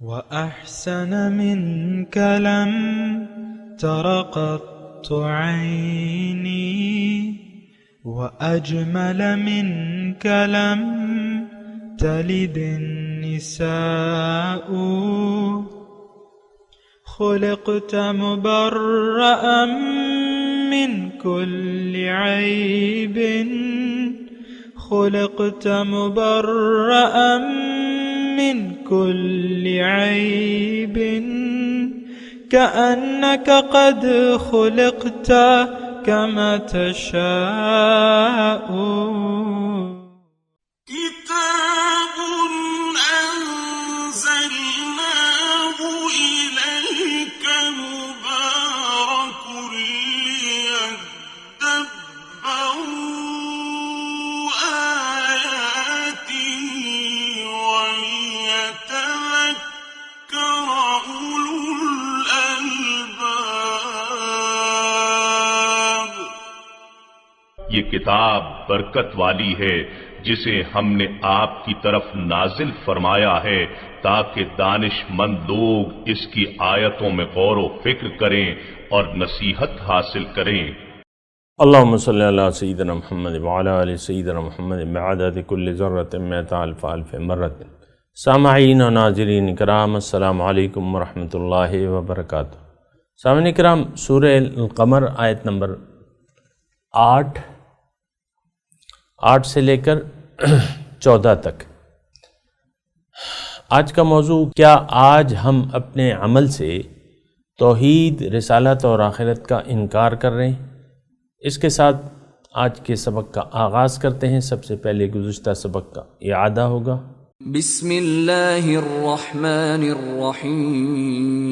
وأحسن منك لم تر قط عيني وأجمل منك لم تلد النساء خلقت مبرأ من كل عيب خلقت مبرأ من كل عيب كأنك قد خلقت كما تشاء كتاب أنزلناه إليك مبارك ليدبروا آياته وليتذكر أولو الألباب۔ یہ کتاب برکت والی ہے جسے ہم نے آپ کی طرف نازل فرمایا ہے تاکہ دانش مند لوگ اس کی آیتوں میں غور و فکر کریں اور نصیحت حاصل کریں۔ اللہم صلی اللہ سیدنا محمد وعلی آل سیدنا محمد بعدد کل ذرۃ مئۃ الف الف مرۃ۔ سامعین و ناظرین کرام، السلام علیکم ورحمۃ اللہ وبرکاتہ۔ سامعین کرام، سورہ القمر آیت نمبر 8 سے لے کر 14 تک۔ آج کا موضوع، کیا آج ہم اپنے عمل سے توحید، رسالت اور آخرت کا انکار کر رہے ہیں؟ اس کے ساتھ آج کے سبق کا آغاز کرتے ہیں۔ سب سے پہلے گزشتہ سبق کا اعادہ ہوگا۔ بسم اللہ الرحمن الرحیم۔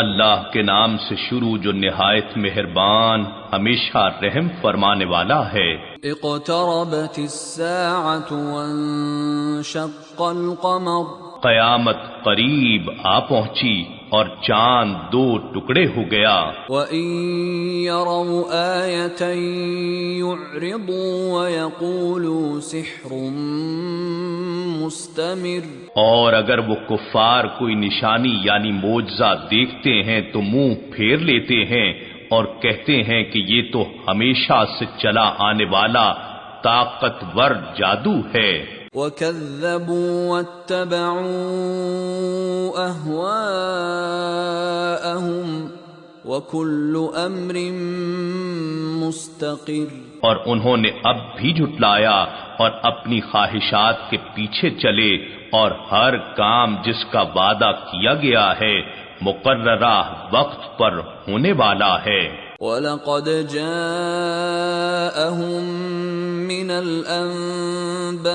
اللہ کے نام سے شروع جو نہایت مہربان، ہمیشہ رحم فرمانے والا ہے۔ اقتربت الساعة وانشق القمر۔ قیامت قریب آ پہنچی اور چاند 2 ٹکڑے ہو گیا۔ وَإِن يَرَوْا آيَةً يُعْرِضُوا وَيَقُولُوا سِحْرٌ مُسْتَمِرٌ۔ اور اگر وہ کفار کوئی نشانی یعنی معجزہ دیکھتے ہیں تو منہ پھیر لیتے ہیں اور کہتے ہیں کہ یہ تو ہمیشہ سے چلا آنے والا طاقتور جادو ہے۔ وَكَذَّبُوا وَاتَّبَعُوا أَهْوَاءَهُمْ وَكُلُّ أَمْرٍ مُسْتَقِرٌ۔ اور انہوں نے اب بھی جھٹلایا اور اپنی خواہشات کے پیچھے چلے، اور ہر کام جس کا وعدہ کیا گیا ہے مقررہ وقت پر ہونے والا ہے۔ وَلَقَدْ جَاءَهُم مِّنَ الْأَنبَاءِ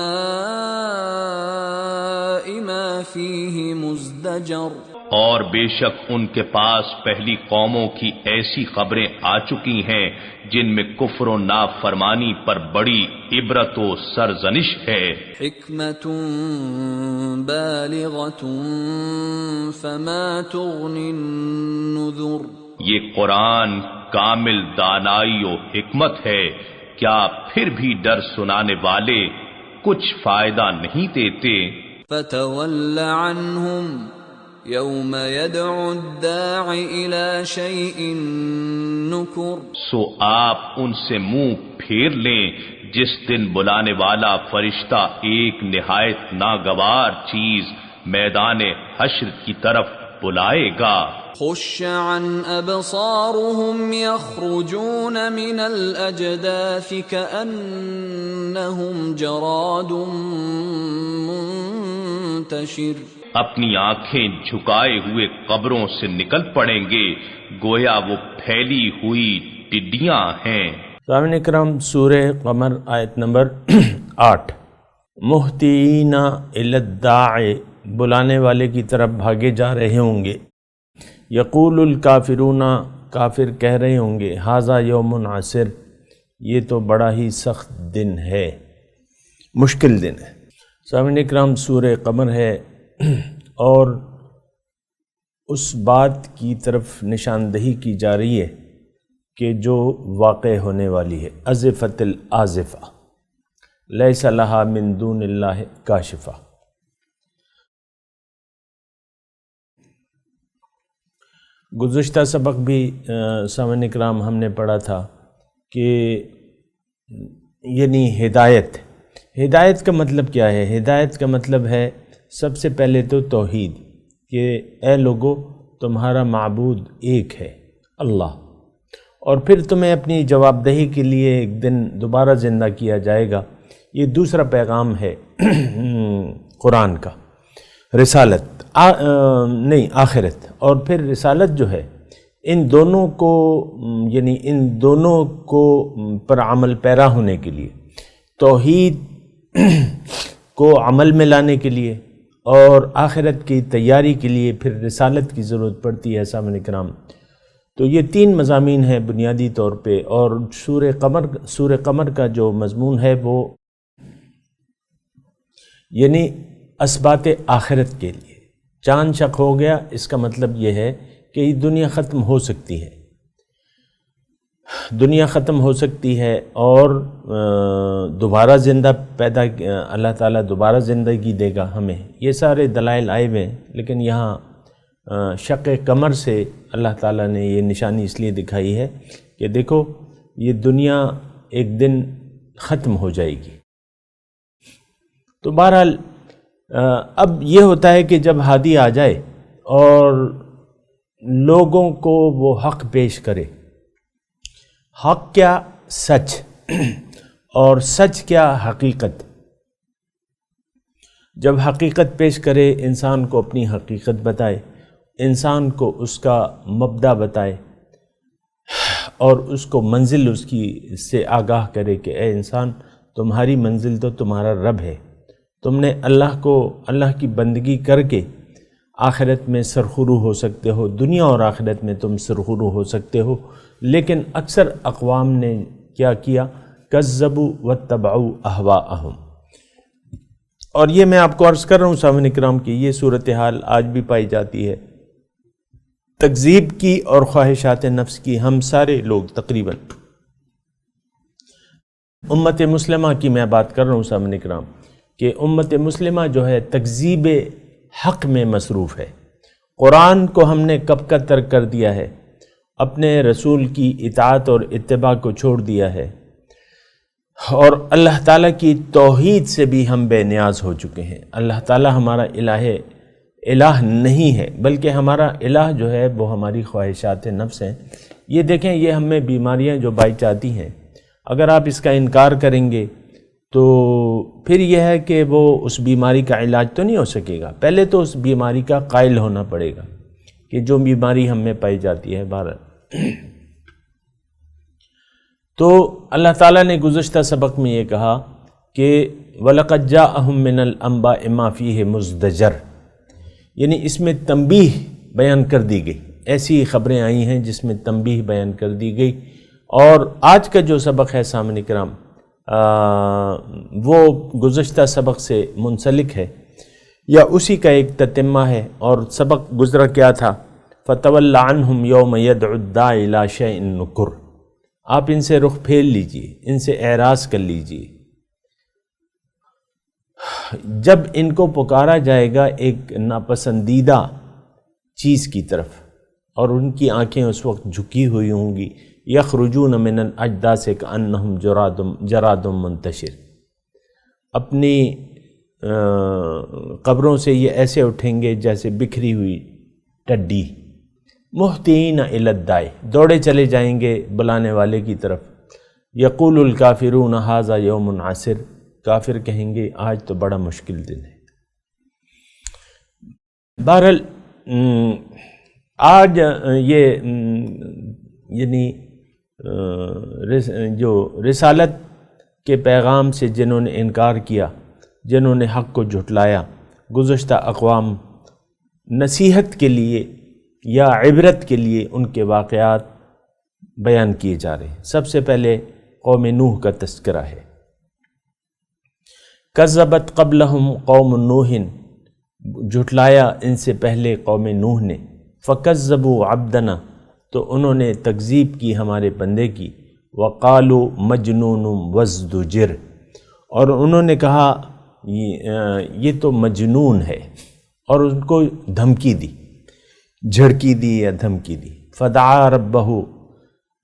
مَا فِيهِ مُزْدَجَرٌ۔ اور بے شک ان کے پاس پہلی قوموں کی ایسی خبریں آ چکی ہیں جن میں کفر و نافرمانی پر بڑی عبرت و سرزنش ہے۔ حکمت بالغۃ فما تغنی النذر۔ یہ قرآن کامل دانائی و حکمت ہے، کیا پھر بھی ڈر سنانے والے کچھ فائدہ نہیں دیتے؟ فتول عنہم یوم یدعو الداع الی شیء نکر۔ سو آپ ان سے منہ پھیر لیں جس دن بلانے والا فرشتہ ایک نہایت ناگوار چیز میدان حشر کی طرف بلائے گا۔ خش عن ابصارهم یخرجون من الاجداث کأنهم جراد منتشر۔ اپنی آنکھیں جھکائے ہوئے قبروں سے نکل پڑیں گے گویا وہ پھیلی ہوئی ٹڈیاں ہیں۔ سامعین اکرام، سورہ قمر آیت نمبر 8۔ مہطعین الی الداع، بلانے والے کی طرف بھاگے جا رہے ہوں گے۔ یقول الکافرون، کافر کہہ رہے ہوں گے، ھذا یوم عسر، یہ تو بڑا ہی سخت دن ہے، مشکل دن ہے۔ سامعین اکرام، سورہ قمر ہے اور اس بات کی طرف نشاندہی کی جا رہی ہے کہ جو واقع ہونے والی ہے۔ ازفت الازفہ لیس لہا من دون اللہ کاشفہ۔ گزشتہ سبق بھی سامعین اکرام ہم نے پڑھا تھا کہ یعنی ہدایت کا مطلب کیا ہے؟ ہدایت کا مطلب ہے سب سے پہلے تو توحید، کہ اے لوگو تمہارا معبود ایک ہے اللہ، اور پھر تمہیں اپنی جواب دہی کے لیے ایک دن دوبارہ زندہ کیا جائے گا۔ یہ دوسرا پیغام ہے قرآن کا، رسالت نہیں آخرت، اور پھر رسالت جو ہے ان دونوں کو یعنی ان دونوں کو پر عمل پیرا ہونے کے لیے، توحید کو عمل میں لانے کے لیے اور آخرت کی تیاری کے لیے پھر رسالت کی ضرورت پڑتی ہے سامعین کرام۔ تو یہ 3 مضامین ہیں بنیادی طور پہ، اور سورہ قمر کا جو مضمون ہے وہ یعنی اسبات آخرت کے لیے۔ چاند شق ہو گیا، اس کا مطلب یہ ہے کہ یہ دنیا ختم ہو سکتی ہے، دنیا ختم ہو سکتی ہے، اور دوبارہ زندہ اللہ تعالیٰ دوبارہ زندگی دے گا ہمیں۔ یہ سارے دلائل آئے ہوئے ہیں، لیکن یہاں شق قمر سے اللہ تعالیٰ نے یہ نشانی اس لیے دکھائی ہے کہ دیکھو یہ دنیا ایک دن ختم ہو جائے گی۔ تو بہرحال اب یہ ہوتا ہے کہ جب ہادی آ جائے اور لوگوں کو وہ حق پیش کرے، حق کیا؟ سچ، اور سچ کیا؟ حقیقت۔ جب حقیقت پیش کرے، انسان کو اپنی حقیقت بتائے، انسان کو اس کا مبدا بتائے، اور اس کو منزل اس کی سے آگاہ کرے کہ اے انسان، تمہاری منزل تو تمہارا رب ہے، تم نے اللہ کی بندگی کر کے آخرت میں سرخرو ہو سکتے ہو، دنیا اور آخرت میں تم سرخرو ہو سکتے ہو۔ لیکن اکثر اقوام نے کیا کیا؟ کذبوا واتبعوا اہواءہم۔ اور یہ میں آپ کو عرض کر رہا ہوں سامعین کرام کی یہ صورتحال آج بھی پائی جاتی ہے، تکذیب کی اور خواہشات نفس کی۔ ہم سارے لوگ تقریباً امت مسلمہ کی میں بات کر رہا ہوں سامعین کرام، کہ امت مسلمہ جو ہے تکذیب حق میں مصروف ہے۔ قرآن کو ہم نے کب کا ترک کر دیا ہے، اپنے رسول کی اطاعت اور اتباع کو چھوڑ دیا ہے، اور اللہ تعالیٰ کی توحید سے بھی ہم بے نیاز ہو چکے ہیں۔ اللہ تعالیٰ ہمارا الہ نہیں ہے، بلکہ ہمارا الہ جو ہے وہ ہماری خواہشات نفس ہیں۔ یہ دیکھیں، یہ ہمیں بیماریاں جو بائی چاہتی ہیں، اگر آپ اس کا انکار کریں گے تو پھر یہ ہے کہ وہ اس بیماری کا علاج تو نہیں ہو سکے گا، پہلے تو اس بیماری کا قائل ہونا پڑے گا کہ جو بیماری ہم میں پائی جاتی ہے۔ تو اللہ تعالیٰ نے گزشتہ سبق میں یہ کہا کہ وَلَقَدْ جَاءَهُم مِّنَ الْأَنبَاءِ مَا فِيهِ مُزْدَجَرٌ، یعنی اس میں تنبیہ بیان کر دی گئی، ایسی خبریں آئی ہیں جس میں تنبیہ بیان کر دی گئی۔ اور آج کا جو سبق ہے سامعین کرام، وہ گزشتہ سبق سے منسلک ہے، یا اسی کا ایک تتمہ ہے۔ اور سبق گزرا کیا تھا؟ فَتَوَلَّ عَنْهُمْ يَوْمَ يَدْعُ الدَّاعِ إِلَىٰ شَيْءٍ نُكُرٍ۔ آپ ان سے رخ پھیر لیجئے، ان سے اعراض کر لیجئے، جب ان کو پکارا جائے گا ایک ناپسندیدہ چیز کی طرف، اور ان کی آنکھیں اس وقت جھکی ہوئی ہوں گی، یخرجون من الاجداث کأنہم جراد منتشر، اپنی قبروں سے یہ ایسے اٹھیں گے جیسے بکھری ہوئی ٹڈی، مہطعین الی الداع، دوڑے چلے جائیں گے بلانے والے کی طرف۔ یقول الکافرون ھذا یوم عسر، کافر کہیں گے آج تو بڑا مشکل دن ہے۔ بہرحال آج یہ یعنی جو رسالت کے پیغام سے جنہوں نے انکار کیا، جنہوں نے حق کو جھٹلایا، گزشتہ اقوام نصیحت کے لیے یا عبرت کے لیے ان کے واقعات بیان کیے جا رہے ہیں۔ سب سے پہلے قوم نوح کا تذکرہ ہے۔ کذبت قبلہم قوم نوح، جھٹلایا ان سے پہلے قوم نوح نے۔ فکذبوا عبدنا، تو انہوں نے تکذیب کی ہمارے بندے کی۔ وقالوا مجنون وازدجر، اور انہوں نے کہا یہ تو مجنون ہے، اور ان کو دھمکی دی جھڑکی دی یا دھمکی دی۔ فدعا ربہ،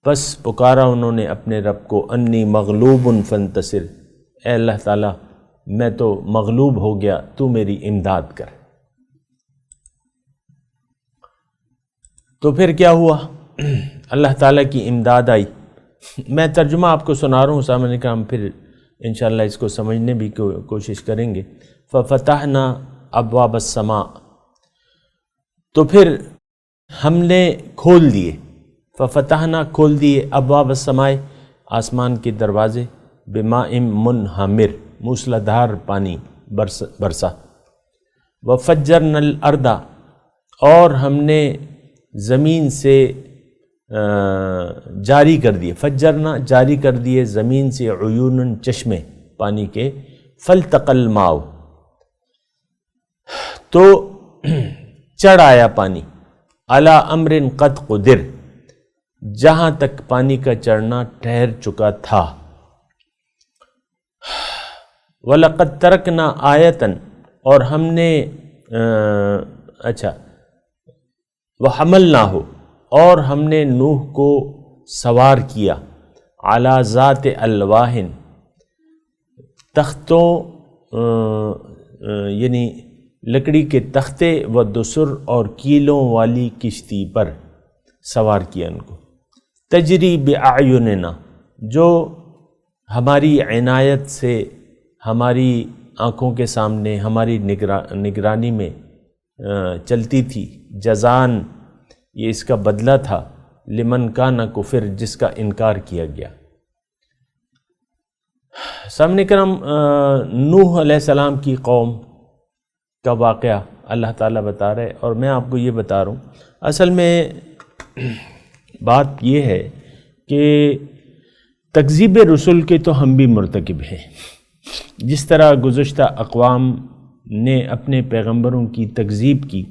پس پکارا انہوں نے اپنے رب کو، انی مغلوب فانتصر، اے اللہ تعالیٰ میں تو مغلوب ہو گیا، تو میری امداد کر۔ تو پھر کیا ہوا؟ اللہ تعالیٰ کی امداد آئی۔ میں ترجمہ آپ کو سنا رہا ہوں سامنے کا، ہم پھر انشاءاللہ اس کو سمجھنے بھی کوشش کریں گے۔ ففتحنا ابواب السماء، تو پھر ہم نے کھول دیے، ففتحنا کھول دیے، ابواب السماء آسمان کے دروازے، بماء منہمر موسلادھار پانی برسا، وفجرنا الارض، اور ہم نے زمین سے جاری کر دیے، فجرنا جاری کر دیے زمین سے، عیون چشمے پانی کے، فالتقى الماء، تو چڑھ آیا پانی، علی امر قد قدر، جہاں تک پانی کا چڑھنا ٹھہر چکا تھا، وَلَقَدْ تَرَكْنَا آیَةً، اور ہم نے وَحَمَلْنَاهُ، اور ہم نے نوح کو سوار کیا، علی ذات الواح، تختوں یعنی لکڑی کے تختے، و دسر، اور کیلوں والی کشتی پر سوار کیا ان کو، تجری بأعیننا، جو ہماری عنایت سے، ہماری آنکھوں کے سامنے، ہماری نگرانی میں چلتی تھی، جزان، یہ اس کا بدلہ تھا، لمن کان کفر، جس کا انکار کیا گیا۔ سامنے کرام نوح علیہ السلام کی قوم کا واقعہ اللہ تعالیٰ بتا رہے، اور میں آپ کو یہ بتا رہا ہوں، اصل میں بات یہ ہے کہ تکذیب رسول کے تو ہم بھی مرتکب ہیں، جس طرح گزشتہ اقوام نے اپنے پیغمبروں کی تکذیب کی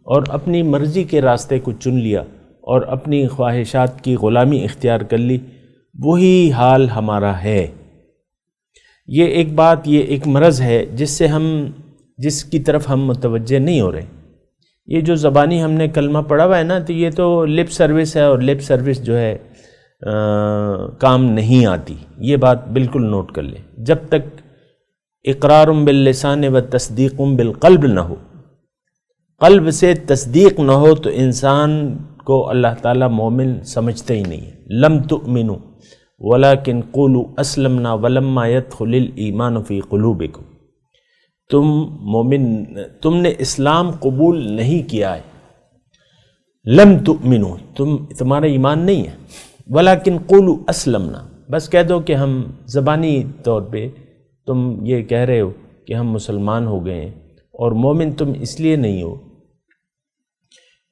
اور اپنی مرضی کے راستے کو چن لیا اور اپنی خواہشات کی غلامی اختیار کر لی، وہی حال ہمارا ہے۔ یہ ایک بات، یہ ایک مرض ہے جس کی طرف ہم متوجہ نہیں ہو رہے۔ یہ جو زبانی ہم نے کلمہ پڑھا ہوا ہے نا، تو یہ تو لپ سروس ہے، اور لپ سروس جو ہے کام نہیں آتی، یہ بات بالکل نوٹ کر لیں۔ جب تک اقرار باللسان و تصدیق بالقلب نہ ہو، قلب سے تصدیق نہ ہو، تو انسان کو اللہ تعالیٰ مومن سمجھتے ہی نہیں ہے۔ لم تؤمنوا ولکن قولوا اسلمنا ولما يدخل الایمان فی قلوبکم، تم مومن، تم نے اسلام قبول نہیں کیا ہے، لم تؤمنوا، تمہارا ایمان نہیں ہے، ولیکن قولوا اسلمنا، بس کہہ دو کہ ہم زبانی طور پہ تم یہ کہہ رہے ہو کہ ہم مسلمان ہو گئے ہیں، اور مومن تم اس لیے نہیں ہو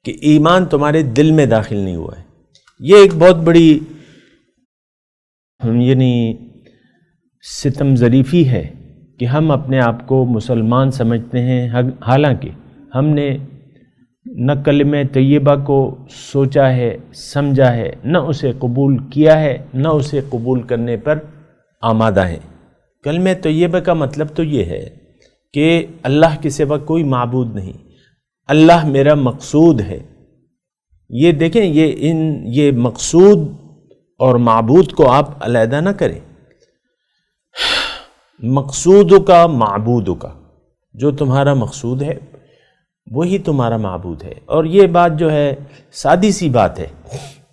کہ ایمان تمہارے دل میں داخل نہیں ہوا ہے۔ یہ ایک بہت بڑی یعنی ستم ظریفی ہے کہ ہم اپنے آپ کو مسلمان سمجھتے ہیں، حالانکہ ہم نے نہ کلمہ طیبہ کو سوچا ہے، سمجھا ہے، نہ اسے قبول کیا ہے، نہ اسے قبول کرنے پر آمادہ ہیں۔ کلمہ طیبہ کا مطلب تو یہ ہے کہ اللہ کے سوا کوئی معبود نہیں، اللہ میرا مقصود ہے۔ یہ دیکھیں، یہ مقصود اور معبود کو آپ علیحدہ نہ کریں، مقصود کا معبود کا، جو تمہارا مقصود ہے وہی تمہارا معبود ہے۔ اور یہ بات جو ہے سادی سی بات ہے،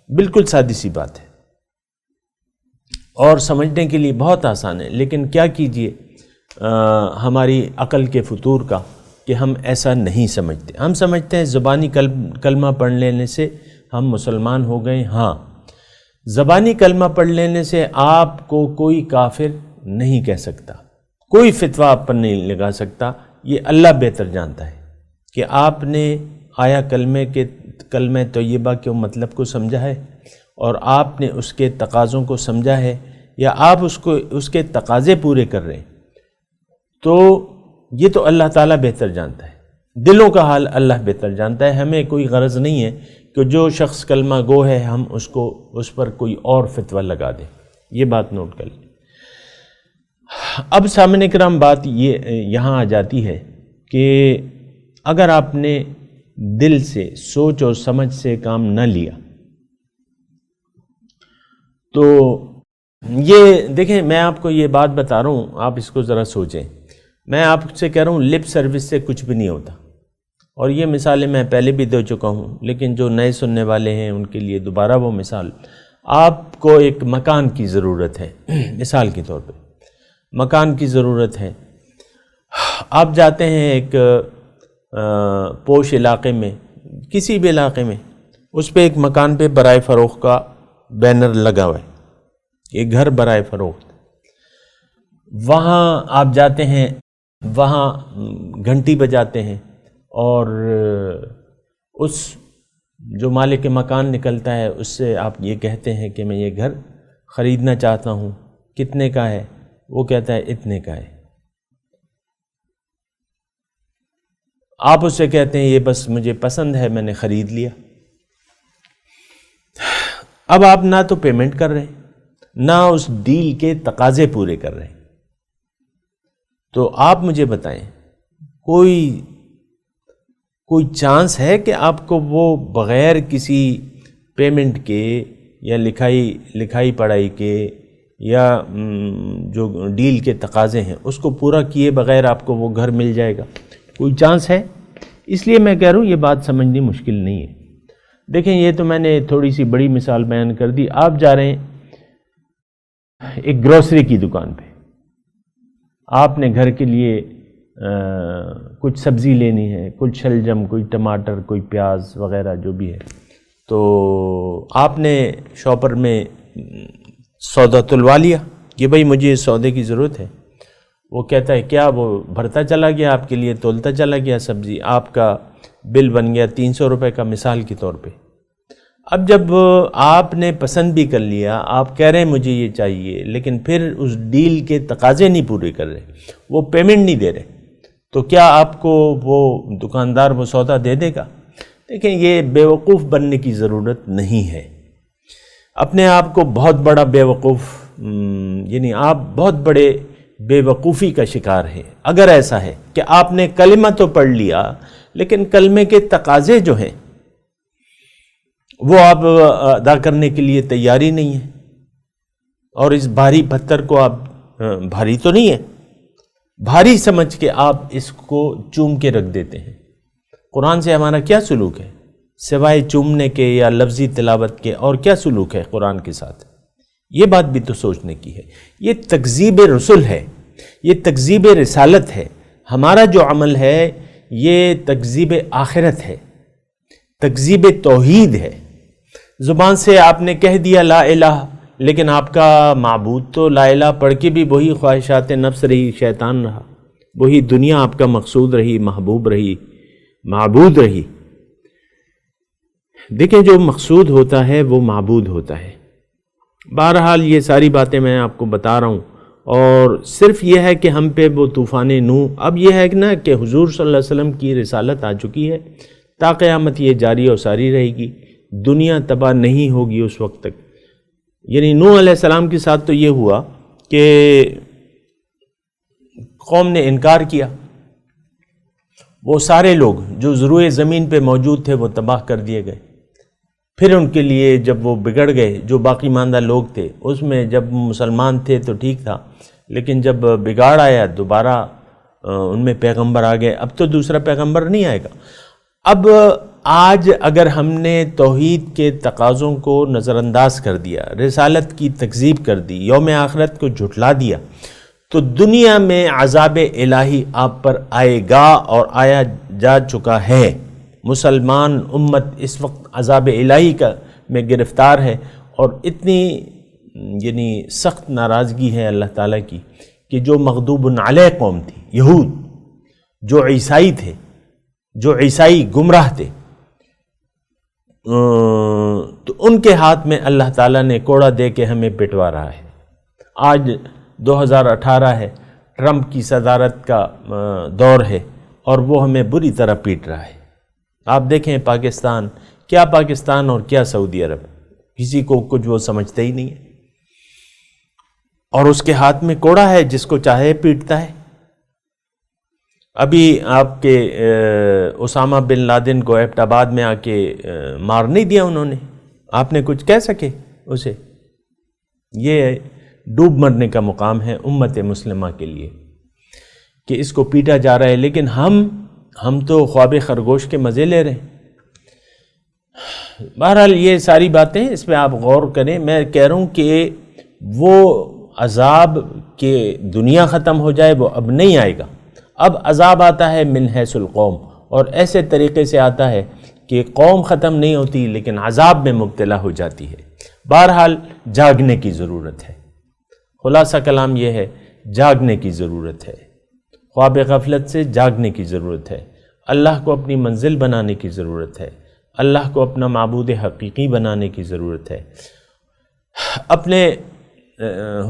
بالکل سادی سی بات ہے، اور سمجھنے کے لیے بہت آسان ہے، لیکن کیا کیجئے ہماری عقل کے فطور کا کہ ہم ایسا نہیں سمجھتے۔ ہم سمجھتے ہیں زبانی کلمہ پڑھ لینے سے ہم مسلمان ہو گئے۔ ہاں، زبانی کلمہ پڑھ لینے سے آپ کو کوئی کافر نہیں کہہ سکتا، کوئی فتویٰ آپ پر نہیں لگا سکتا، یہ اللہ بہتر جانتا ہے کہ آپ نے آیا کلمہ طیبہ کے مطلب کو سمجھا ہے، اور آپ نے اس کے تقاضوں کو سمجھا ہے، یا آپ اس کے تقاضے پورے کر رہے ہیں، تو یہ تو اللہ تعالیٰ بہتر جانتا ہے، دلوں کا حال اللہ بہتر جانتا ہے۔ ہمیں کوئی غرض نہیں ہے کہ جو شخص کلمہ گو ہے ہم اس پر کوئی اور فتویٰ لگا دیں، یہ بات نوٹ کر لیں۔ اب سامنے کرام بات یہاں آ جاتی ہے کہ اگر آپ نے دل سے، سوچ اور سمجھ سے کام نہ لیا، تو یہ دیکھیں، میں آپ کو یہ بات بتا رہا ہوں، آپ اس کو ذرا سوچیں. میں آپ سے کہہ رہا ہوں لپ سروس سے کچھ بھی نہیں ہوتا، اور یہ مثالیں میں پہلے بھی دے چکا ہوں، لیکن جو نئے سننے والے ہیں ان کے لیے دوبارہ وہ مثال. آپ کو ایک مکان کی ضرورت ہے، مثال کے طور پہ مکان کی ضرورت ہے. آپ جاتے ہیں ایک پوش علاقے میں، کسی بھی علاقے میں، اس پہ ایک مکان پہ برائے فروخت کا بینر لگا ہوا ہے، ایک گھر برائے فروخت. وہاں آپ جاتے ہیں، وہاں گھنٹی بجاتے ہیں، اور اس جو مالک مکان نکلتا ہے اس سے آپ یہ کہتے ہیں کہ میں یہ گھر خریدنا چاہتا ہوں، کتنے کا ہے؟ وہ کہتا ہے اتنے کا ہے. آپ اس سے کہتے ہیں یہ بس مجھے پسند ہے، میں نے خرید لیا. اب آپ نہ تو پیمنٹ کر رہے ہیں، نہ اس ڈیل کے تقاضے پورے کر رہے ہیں. تو آپ مجھے بتائیں، کوئی چانس ہے کہ آپ کو وہ بغیر کسی پیمنٹ کے یا لکھائی پڑھائی کے یا جو ڈیل کے تقاضے ہیں اس کو پورا کیے بغیر آپ کو وہ گھر مل جائے گا؟ کوئی چانس ہے؟ اس لیے میں کہہ رہا ہوں یہ بات سمجھنی مشکل نہیں ہے. دیکھیں، یہ تو میں نے تھوڑی سی بڑی مثال بیان کر دی. آپ جا رہے ہیں ایک گروسری کی دکان پہ، آپ نے گھر کے لیے کچھ سبزی لینی ہے، کچھ شلجم، کوئی ٹماٹر، کوئی پیاز وغیرہ جو بھی ہے. تو آپ نے شاپر میں سودا تلوا لیا کہ بھئی مجھے اس سودے کی ضرورت ہے. وہ کہتا ہے کیا؟ وہ بھرتا چلا گیا، آپ کے لیے تولتا چلا گیا سبزی. آپ کا بل بن گیا 300 روپے کا، مثال کے طور پہ. اب جب آپ نے پسند بھی کر لیا، آپ کہہ رہے ہیں مجھے یہ چاہیے، لیکن پھر اس ڈیل کے تقاضے نہیں پورے کر رہے، وہ پیمنٹ نہیں دے رہے، تو کیا آپ کو وہ دکاندار وہ سودا دے دے گا؟ دیکھیں، یہ بیوقوف بننے کی ضرورت نہیں ہے. اپنے آپ کو بہت بڑا بیوقوف، یعنی آپ بہت بڑے بے وقوفی کا شکار ہیں اگر ایسا ہے کہ آپ نے کلمہ تو پڑھ لیا لیکن کلمے کے تقاضے جو ہیں وہ آپ ادا کرنے کے لیے تیاری نہیں ہے، اور اس بھاری پتھر کو آپ بھاری تو نہیں ہے، بھاری سمجھ کے آپ اس کو چوم کے رکھ دیتے ہیں. قرآن سے ہمارا کیا سلوک ہے سوائے چومنے کے یا لفظی تلاوت کے؟ اور کیا سلوک ہے قرآن کے ساتھ؟ یہ بات بھی تو سوچنے کی ہے. یہ تکذیب رسل ہے، یہ تکذیب رسالت ہے. ہمارا جو عمل ہے یہ تکذیب آخرت ہے، تکذیب توحید ہے. زبان سے آپ نے کہہ دیا لا الہ، لیکن آپ کا معبود تو لا الہ پڑھ کے بھی وہی خواہشات نفس رہی، شیطان رہا، وہی دنیا آپ کا مقصود رہی، محبوب رہی، معبود رہی. دیکھیں، جو مقصود ہوتا ہے وہ معبود ہوتا ہے. بہرحال یہ ساری باتیں میں آپ کو بتا رہا ہوں، اور صرف یہ ہے کہ ہم پہ وہ طوفان نوح، اب یہ ہے کہ نا کہ حضور صلی اللہ علیہ وسلم کی رسالت آ چکی ہے، تا قیامت یہ جاری و ساری رہے گی، دنیا تباہ نہیں ہوگی اس وقت تک. یعنی نوح علیہ السلام کے ساتھ تو یہ ہوا کہ قوم نے انکار کیا، وہ سارے لوگ جو ضروع زمین پہ موجود تھے وہ تباہ کر دیے گئے. پھر ان کے لیے جب وہ بگڑ گئے، جو باقی ماندہ لوگ تھے اس میں جب مسلمان تھے تو ٹھیک تھا، لیکن جب بگاڑ آیا دوبارہ ان میں پیغمبر آ گئے. اب تو دوسرا پیغمبر نہیں آئے گا. اب آج اگر ہم نے توحید کے تقاضوں کو نظر انداز کر دیا، رسالت کی تکذیب کر دی، یوم آخرت کو جھٹلا دیا، تو دنیا میں عذاب الہی آپ پر آئے گا اور آیا جا چکا ہے. مسلمان امت اس وقت عذاب الہی میں گرفتار ہے، اور اتنی یعنی سخت ناراضگی ہے اللہ تعالیٰ کی کہ جو مغضوب علیہ قوم تھی، یہود، جو عیسائی تھے، جو عیسائی گمراہ تھے، تو ان کے ہاتھ میں اللہ تعالیٰ نے کوڑا دے کے ہمیں پٹوا رہا ہے. آج 2018 ہے، ٹرمپ کی صدارت کا دور ہے، اور وہ ہمیں بری طرح پیٹ رہا ہے. آپ دیکھیں پاکستان، کیا پاکستان اور کیا سعودی عرب، کسی کو کچھ وہ سمجھتے ہی نہیں ہے، اور اس کے ہاتھ میں کوڑا ہے، جس کو چاہے پیٹتا ہے. ابھی آپ کے اسامہ بن لادن کو ایبٹ آباد میں آ کے مار نہیں دیا انہوں نے، آپ نے کچھ کہہ سکے اسے؟ یہ ڈوب مرنے کا مقام ہے امت مسلمہ کے لیے کہ اس کو پیٹا جا رہا ہے، لیکن ہم تو خواب خرگوش کے مزے لے رہے ہیں۔ بہرحال یہ ساری باتیں اس پہ آپ غور کریں۔ میں کہہ رہا ہوں کہ وہ عذاب کہ دنیا ختم ہو جائے وہ اب نہیں آئے گا، اب عذاب آتا ہے من حیث القوم، اور ایسے طریقے سے آتا ہے کہ قوم ختم نہیں ہوتی لیکن عذاب میں مبتلا ہو جاتی ہے۔ بہرحال جاگنے کی ضرورت ہے، خلاصہ کلام یہ ہے، جاگنے کی ضرورت ہے، خواب غفلت سے جاگنے کی ضرورت ہے، اللہ کو اپنی منزل بنانے کی ضرورت ہے، اللہ کو اپنا معبود حقیقی بنانے کی ضرورت ہے، اپنے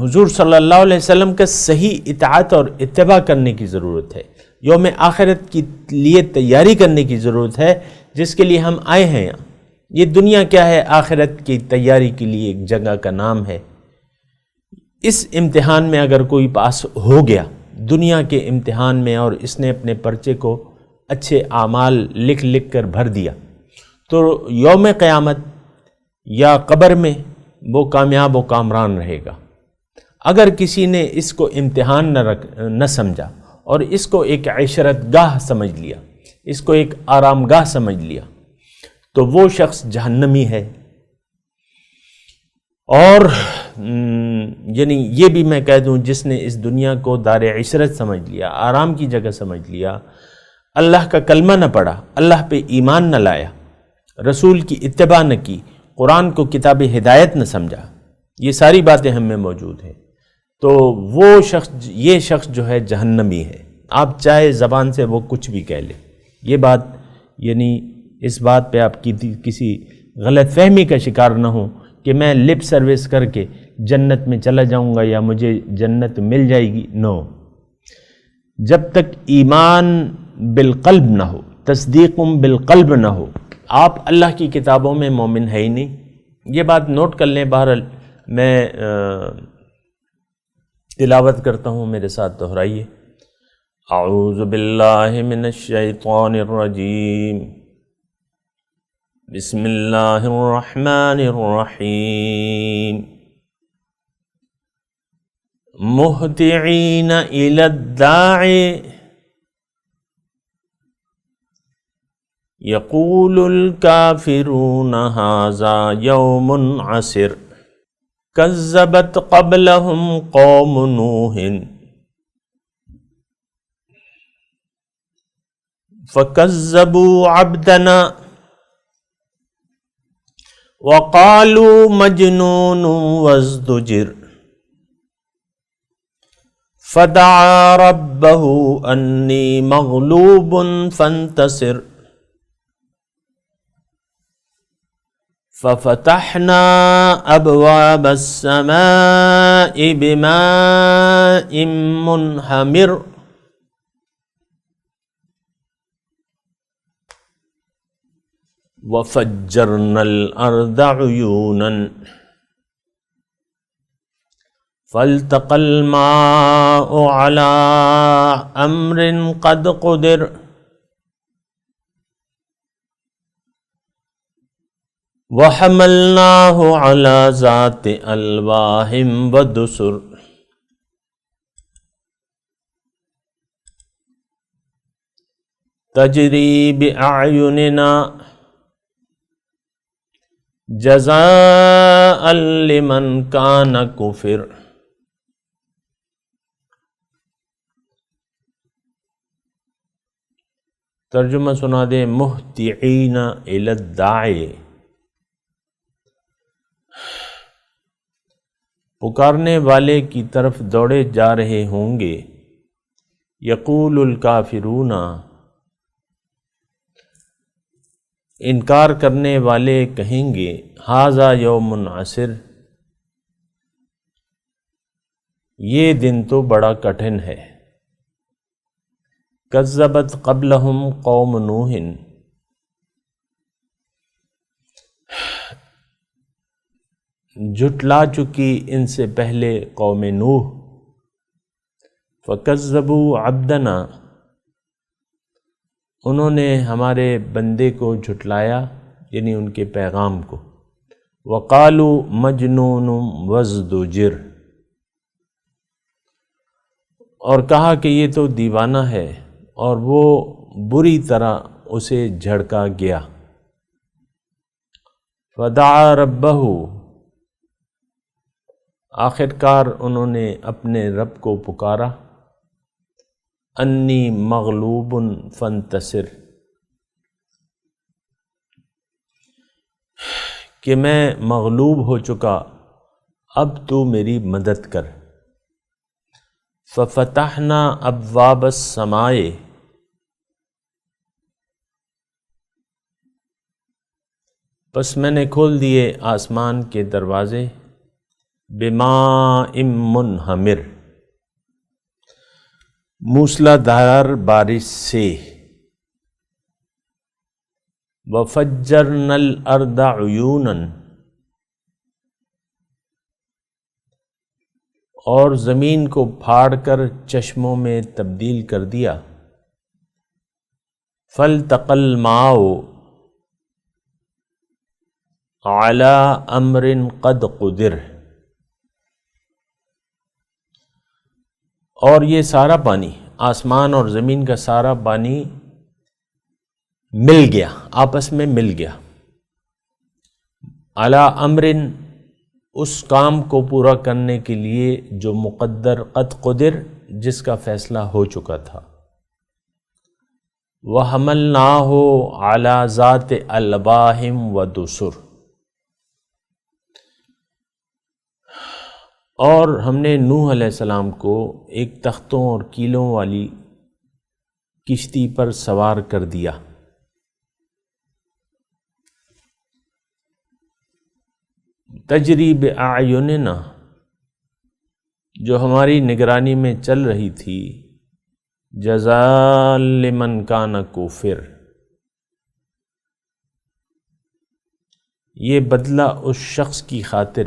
حضور صلی اللہ علیہ وسلم کا صحیح اطاعت اور اتباع کرنے کی ضرورت ہے، یوم آخرت کے لیے تیاری کرنے کی ضرورت ہے جس کے لیے ہم آئے ہیں یہاں۔ یہ دنیا کیا ہے؟ آخرت کی تیاری کے لیے ایک جگہ کا نام ہے۔ اس امتحان میں اگر کوئی پاس ہو گیا دنیا کے امتحان میں، اور اس نے اپنے پرچے کو اچھے اعمال لکھ لکھ کر بھر دیا، تو یوم قیامت یا قبر میں وہ کامیاب و کامران رہے گا۔ اگر کسی نے اس کو امتحان نہ سمجھا اور اس کو ایک عشرت گاہ سمجھ لیا، اس کو ایک آرام گاہ سمجھ لیا، تو وہ شخص جہنمی ہے۔ اور یعنی یہ بھی میں کہہ دوں، جس نے اس دنیا کو دار عشرت سمجھ لیا، آرام کی جگہ سمجھ لیا، اللہ کا کلمہ نہ پڑھا، اللہ پہ ایمان نہ لایا، رسول کی اتباع نہ کی، قرآن کو کتاب ہدایت نہ سمجھا، یہ ساری باتیں ہم میں موجود ہیں، تو وہ شخص، یہ شخص جو ہے جہنمی ہے۔ آپ چاہے زبان سے وہ کچھ بھی کہہ لے، یہ بات یعنی اس بات پہ آپ کی کسی غلط فہمی کا شکار نہ ہوں کہ میں لپ سروس کر کے جنت میں چلا جاؤں گا یا مجھے جنت مل جائے گی۔ نو، جب تک ایمان بالقلب نہ ہو، تصدیق بالقلب نہ ہو، آپ اللہ کی کتابوں میں مومن ہے ہی نہیں۔ یہ بات نوٹ کر لیں۔ بہرحال میں تلاوت کرتا ہوں، میرے ساتھ دہرائیے۔ اعوذ باللہ من الشیطان الرجیم، بسم اللہ الرحمن الرحیم، مہطعین الی الداعی یقول الکافرون ھذا یوم عسر کذبت قبلہم قوم نوح فکذبوا عبدنا وقالوا مجنون وازدجر فدعا ربه انی مغلوب فانتصر ففتحنا ابواب السماء بماء منہمر وفجرنا الارض عیونا فالتقى الماء على امر قد قدر وحملناه على ذات الواح ودسر تجری بأعیننا جزاء لمن کان کفر۔ ترجمہ سنا دے۔ مہطعین الی الداعی، پکارنے والے کی طرف دوڑے جا رہے ہوں گے۔ یقول الکافرون، انکار کرنے والے کہیں گے، ھذا یوم عسر، یہ دن تو بڑا کٹھن ہے۔ کذبت قبلہم قوم نوح، جھٹلا چکی ان سے پہلے قوم نوح۔ فکذبوا عبدنا، انہوں نے ہمارے بندے کو جھٹلایا، یعنی ان کے پیغام کو۔ وقالوا مجنون وازدجر، اور کہا کہ یہ تو دیوانہ ہے، اور وہ بری طرح اسے جھڑکا گیا۔ فدعا ربہ، آخر کار انہوں نے اپنے رب کو پکارا۔ انی مغلوب فانتصر، کہ میں مغلوب ہو چکا، اب تو میری مدد کر۔ ففتحنا ابواب السماء، پس میں نے کھول دیے آسمان کے دروازے، بماء منہمر، موسلا دھار بارش سے، وفجرنا الارض عیونا، اور زمین کو پھاڑ کر چشموں میں تبدیل کر دیا۔ فالتقى الماء على امر قد قدر، اور یہ سارا پانی، آسمان اور زمین کا سارا پانی مل گیا، آپس میں مل گیا۔ علی امر، اس کام کو پورا کرنے کے لیے جو مقدر، قد قدر، جس کا فیصلہ ہو چکا تھا۔ وَحَمَلْنَاهُ عَلَى ذَاتِ أَلْوَاحٍ وَدُسُرٍ، اور ہم نے نوح علیہ السلام کو ایک تختوں اور کیلوں والی کشتی پر سوار کر دیا۔ تجری بأعیننا، جو ہماری نگرانی میں چل رہی تھی، جزاء لمن کان کافر، یہ بدلہ اس شخص کی خاطر،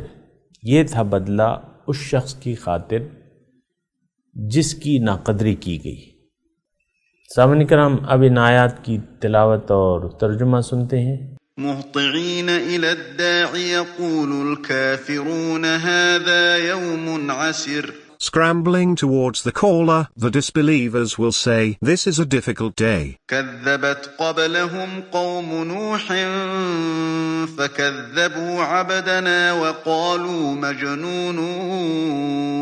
یہ تھا بدلہ اس شخص کی خاطر جس کی ناقدری کی گئی۔ سامعین کرام، اب ان آیات کی تلاوت اور ترجمہ سنتے ہیں۔ مهطعين إلى الداع يقول الكافرون هذا يوم عسر. Scrambling towards the caller, the disbelievers will say, "This is a difficult day." كذبت قبلهم قوم نوح فكذبوا عبدنا وقالوا مجنون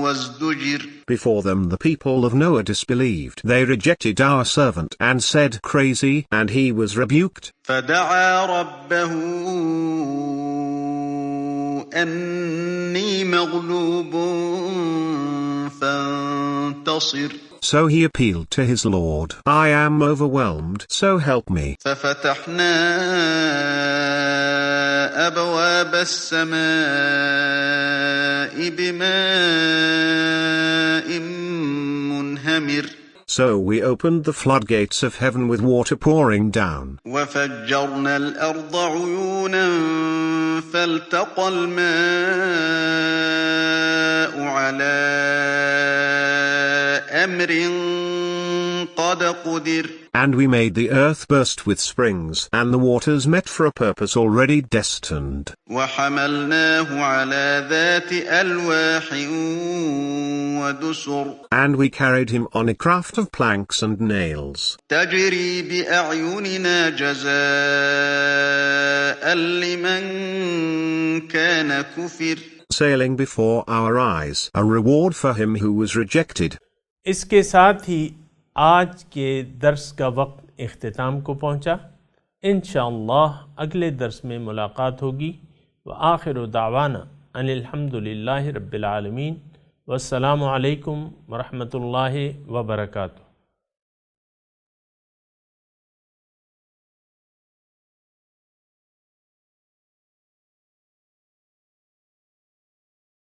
وازدجر. Before them the people of Noah disbelieved. They rejected our servant and said, "Crazy," and he was rebuked. فدعا ربه أني مغلوب فانتصر. So he appealed to his Lord, "I am overwhelmed, so help me." ففتحنا أبواب السماء بماء منهمر. So we opened the floodgates of heaven with water pouring down. وفجرنا الأرض عيونا فالتقى الماء على أمر قد قدر. And we made the earth burst with springs, and the waters met for a purpose already destined. وحملناه على ذات ألواح ودسر. And we carried him on a craft of planks and nails. تجري بأعيننا جزاء لمن كان كفر. Sailing before our eyes, a reward for him who was rejected. اس کے ساتھ ہی آج کے درس کا وقت اختتام کو پہنچا۔ انشاءاللہ اگلے درس میں ملاقات ہوگی۔ وآخر دعوانا ان الحمدللہ رب العالمین، والسلام علیکم ورحمۃ اللہ وبرکاتہ۔